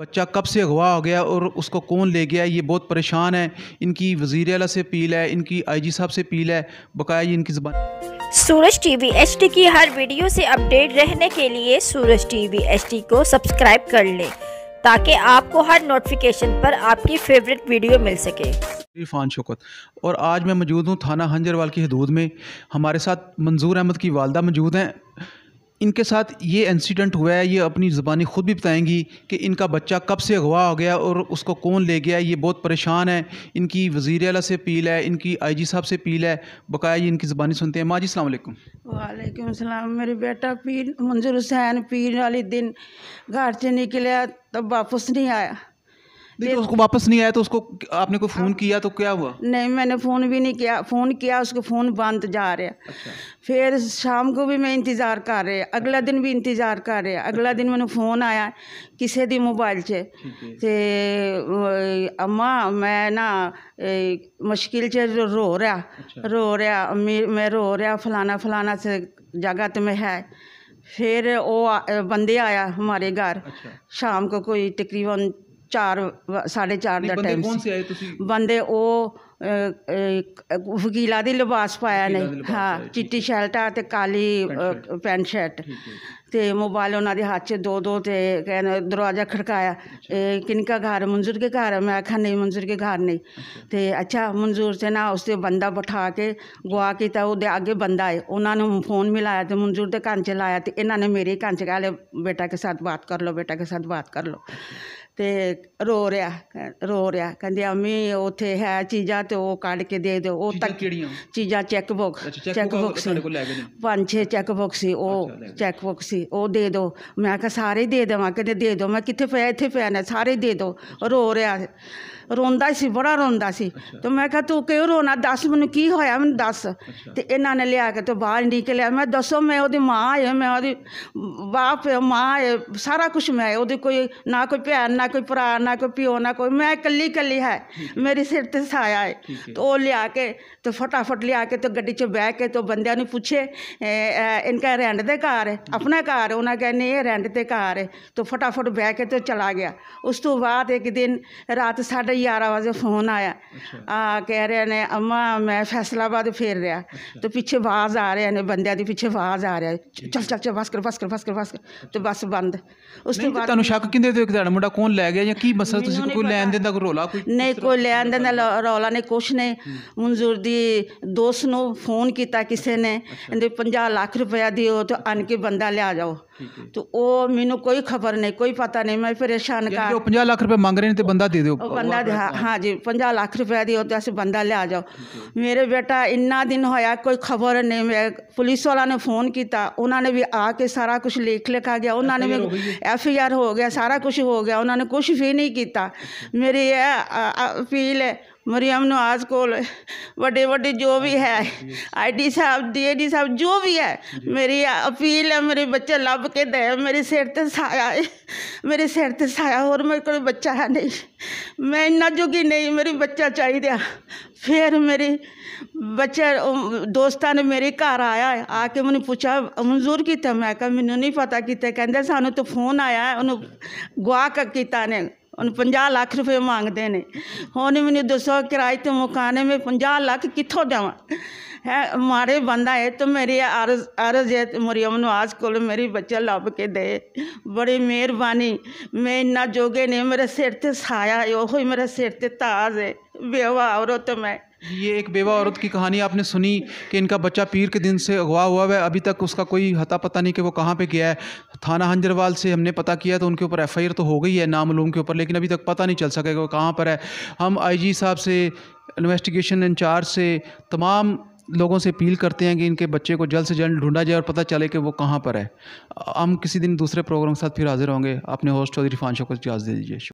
बच्चा कब से अगवा हो गया और उसको कौन ले गया, ये बहुत परेशान है। इनकी वज़ीर आला से अपील है, इनकी आईजी साहब से अपील है, बकाया ये इनकी ज़बान। सूरज टीवी एचडी की हर वीडियो से अपडेट रहने के लिए सूरज टीवी एचडी को सब्सक्राइब कर लें ताकि आपको हर नोटिफिकेशन पर आपकी फेवरेट वीडियो मिल सके। इरफान शौकत और आज मैं मौजूद हूँ थाना हंजरवाल की हदूद में। हमारे साथ मंजूर अहमद की वालदा मौजूद हैं। इनके साथ ये इंसिडेंट हुआ है, ये अपनी ज़बानी ख़ुद भी बताएंगी कि इनका बच्चा कब से अगवा हो गया और उसको कौन ले गया। ये बहुत परेशान है। इनकी वज़ीर आला से अपील है, इनकी आईजी साहब से अपील है, बकाया ये इनकी ज़बानी सुनते हैं। माँ जी अस्सलाम वालेकुम। वालेकुम सलाम। मेरे बेटा पीर मंजूर हुसैन पीर वाले दिन घर से निकला तब वापस नहीं आया। तो उसको वापस नहीं आया तो उसको आपने कोई फ़ोन किया तो क्या हुआ? नहीं, मैंने फ़ोन भी नहीं किया। फ़ोन किया, उसको फ़ोन बंद जा रहा। अच्छा। फिर शाम को भी मैं इंतज़ार कर रहे, अगला दिन भी इंतज़ार कर रहे। अगला दिन मैंने फ़ोन आया किसी दी मोबाइल से ते अम्मा मैं ना मुश्किल से रो रहा। अच्छा। रो रहा मैं रो रहा फलाना फलाना से जगह तो मैं है। फिर वो बंदे आया हमारे घर। अच्छा। शाम को कोई तकरीबन 4-4:30 का टाइम। कौन से आए तुसी? बंदे वो वकीला दी लिबास पाया ने, हाँ, चिट्टी शर्ट ते काली पैंट शर्ट ते मोबाइल उन्होंने हाथ च दो ते कहने दरवाज़ा खड़काया। किनका घर? मंजूर के घर। मैं आखा नहीं, मंजूर के घर नहीं। ते अच्छा मंजूर से ना उससे बंदा बैठा के गुआ किया, वो आगे बंदा है, उन्होंने फ़ोन मिलाया तो मंजूर के कान च लाया। तो इन्होंने मेरे कान च कहा बेटा के साथ बात कर लो, बेटा के साथ बात कर लो। ते रो रहा कहते अम्मी उत्थे है चीज़ा तो वो कढ़ के दे दो। वो तक चीज़ा चैक बुक 5-6 चैक बुक सी, वो चैक बुक सी, वो दे दो। मैं कहा सारे दे देव, कहते दे दो। मैं कितने पे इतने पे ने, सारे दे दो। रो रहा रोंदा सी, बड़ा रोंदा सी। तो मैं कहा तू क्यों रोना, दस मैनू की होया, मैनू दस। तो इन्हों ने लिया के तो बाहर निकलिया। मैं दसो मैं ओदी माँ है, मैं ओदी बाप है, माँ है, सारा कुछ मैं है। ओदी कोई ना कोई भैन ना कोई भरा ना कोई प्यो ना कोई, मैं कली है। मेरे सिर ते साया है। तो वो लिया के तो फटाफट लिया के तो गड्डी च बह के तो बंदियां ने पूछे इनका रेंट दे घर है, अपना घर है? उन्हें कहने ये रेंट ते घर है। तो फटाफट बह के तो चला गया। उस तो बाद एक दिन रात 11:30 बजे फ़ोन आया। कह रहे ने अम्मा मैं फैसलाबाद फिर रहा। तो पीछे आवाज़ आ रहे ने, बंदियां दी पीछे आवाज़ आ रहा है, चल चल चल बस कर बस कर बस कर बस कर। तो बस बंद। उस तो बाद ਤੁਹਾਨੂੰ ਸ਼ੱਕ ਕਿੰਦੇ ਤੇ ਤੁਹਾਡਾ ਮੁੰਡਾ ਕੌਣ ਲੈ ਗਿਆ ਜਾਂ ਕੀ ਮਸਲਾ? ਤੁਸੀਂ ਕੋਈ ਲੈਣ ਦੇਣ ਦਾ ਕੋਈ ਰੌਲਾ? ਕੋਈ नहीं, कोई लैन देन दा रौला नहीं, कुछ नहीं। मंजूर दी दोस्त नू फोन किया किसी ने, 50 लाख रुपया दियो तो आन के बंदा लिया जाओ। तो वो मैनू कोई खबर नहीं, कोई पता नहीं। मैं परेशान कर 50 लाख रुपए मांग रहे हैं तो बंदा दे दो। बंदा हाँ जी 50 लाख रुपया दियो तो अस बंदा लिया जाओ। मेरे बेटा इन्ना दिन होया कोई खबर नहीं। मैं पुलिस वाला ने फ़ोन किया, उन्होंने भी आके सारा कुछ लिखा गया। उन्होंने भी FIR हो गया, सारा कुछ हो गया। उन्होंने कुछ भी नहीं किया। मेरी अपील है मरियम नवाज को, बड़े जो भी है ID साहब DD साहब जो भी है, मेरी अपील है मेरे बच्चे लब के दे। मेरे सिर ते साया है, मेरे सिर ते साया, और मेरे को बच्चा है नहीं। मैं इन्ना जोगी नहीं, मेरी बच्चा चाहिए। फिर मेरी बच्चा दोस्तां ने मेरे घर आया, आके मैंने पूछा मंजूर कितना? मैं कहा मैनू नहीं पता कितने। कहते सानू तो फोन आया उन्होंने गुआ किता ने, उन्हें 50 लाख रुपये मांगते हैं। हुण मैनू दसो किराए तो मकाने में 50 लाख कित्थों जावां? है मारे बंदा है। तो मेरी अर्ज है मरियम नवाज को मेरी बच्चा लब के दे, बड़ी मेहरबानी। मैं इन्ना जोगे नहीं, मेरे सिर ते साया है, वही मेरे सिर ते ताज है। बेवा औरत मैं। ये एक बेवा औरत की कहानी आपने सुनी कि इनका बच्चा पीर के दिन से अगवा हुआ है। अभी तक उसका कोई हता पता नहीं कि वो कहाँ पे गया है। थाना हंजरवाल से हमने पता किया तो उनके ऊपर FIR तो हो गई है नामालूम के ऊपर, लेकिन अभी तक पता नहीं चल सकेगा वो कहाँ पर है। हम IG साहब से, इन्वेस्टिगेशन इंचार्ज से, तमाम लोगों से अपील करते हैं कि इनके बच्चे को जल्द से जल्द ढूंढा जाए और पता चले कि वो कहाँ पर है। हम किसी दिन दूसरे प्रोग्राम के साथ फिर हाजिर होंगे। अपने होस्ट चौधरी इरफान शौकत इजाज़त दे दीजिए।